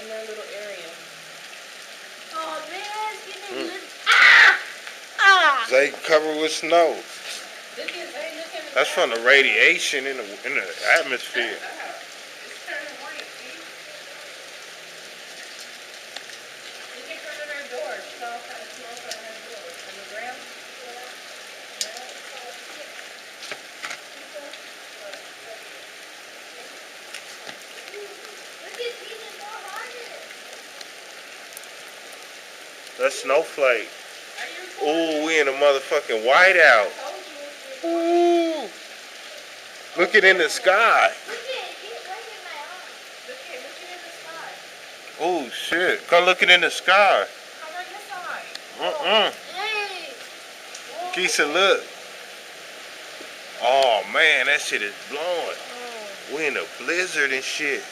in that little area. Oh man, it's getting good. They covered with snow. Look at Zay, look at That's from the radiation in the atmosphere. It's turning white, see? Look in front of her door. She all kind of smoke on her door. On the ground. Look at these are more harder. That's snowflake. Ooh, we in a motherfucking whiteout. Ooh. Look it in the sky. Look at it. It's right in my arm. Look it in the sky. Oh shit. Come look it in the sky. Come on this side. Hey. Keisha, look. Oh man, that shit is blowing. We in a blizzard and shit.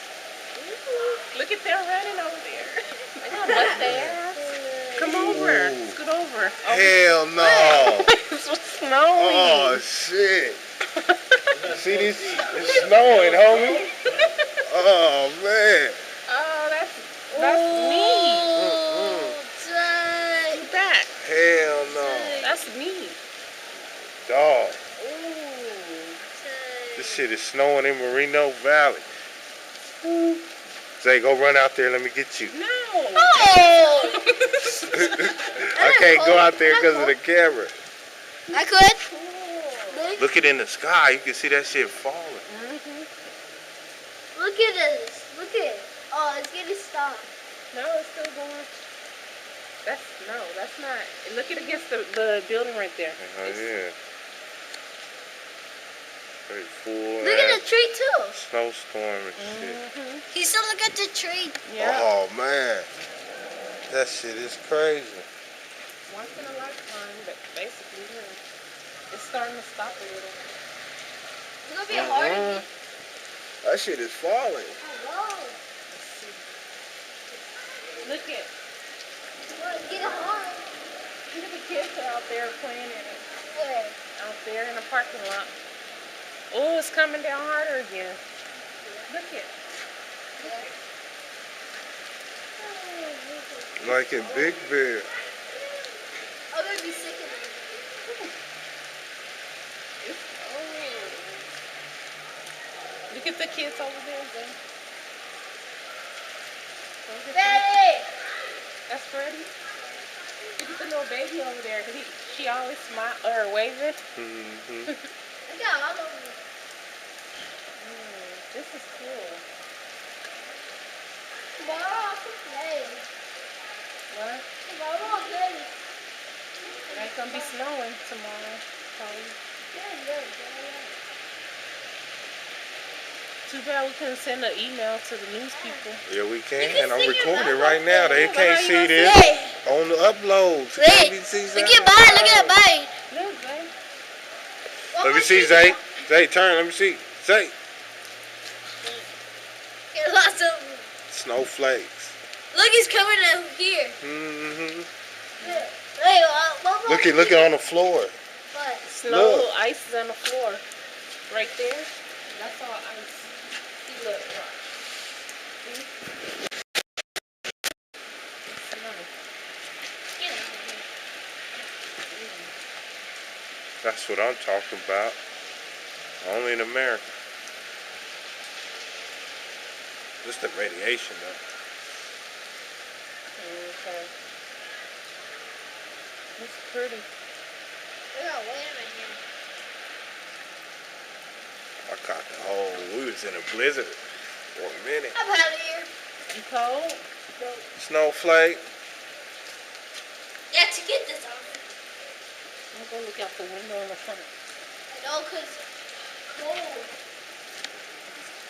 Look at them running over there. They're gonna bust their ass. Come over. Ooh. Scoot over. Hell no. It's snowing. Oh shit. See this? It's snowing, homie. Oh man. Oh, that's neat. Dang. Look at that. Hell no. That's neat. Dog. Ooh. This shit is snowing in Moreno Valley. Zay, go run out there. Let me get you. No. Oh. I can't go out there because of the camera. I could. Look it in the sky. You can see that shit falling. Look at this. Look at it. Oh, it's getting stopped. No, it's still going. That's not. Look at against the building right there. Oh yeah. Very full. Look at the tree too. Snowstorm and shit. He's still look at the tree. Yeah. Oh man. That shit is crazy. Once in a lifetime, but basically, it's starting to stop a little. It's gonna be hard again. That shit is falling. Whoa. Look at. Get it hard. Look at the kids are out there playing in it. Where? Out there in the parking lot. Oh, it's coming down harder again. Look at. Like in Big Bear. I'm gonna be sick of it. Look at the kids over there, Zay. Betty! That's Freddie. Look at the little baby over there. She always waving. Look at all of them. This is cool. Tomorrow I'll play. What? Tomorrow I'll play. It ain't gonna be snowing tomorrow, probably. Yeah. Too bad we couldn't send an email to the news people. Yeah, we can. can I'm see recording your right now. They can't see this on the uploads. Look at mine. Look at mine. Look, Zay. Let me see, Zay. Zay, turn. Let me see. Zay. Get lots of them. Snowflakes. Look, he's coming out here. Wait, Look it on the floor. What? Snow, ice is on the floor. Right there. That's all ice. See, look. See? Snow. That's what I'm talking about. Only in America. Just the radiation, though. Okay. It's pretty. We got wind in here. I caught the whole. We was in a blizzard for a minute. I'm out of here. You cold? Snowflake. Yeah, to get this off. I'm gonna look out the window in the front. I know, because it's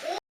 cold.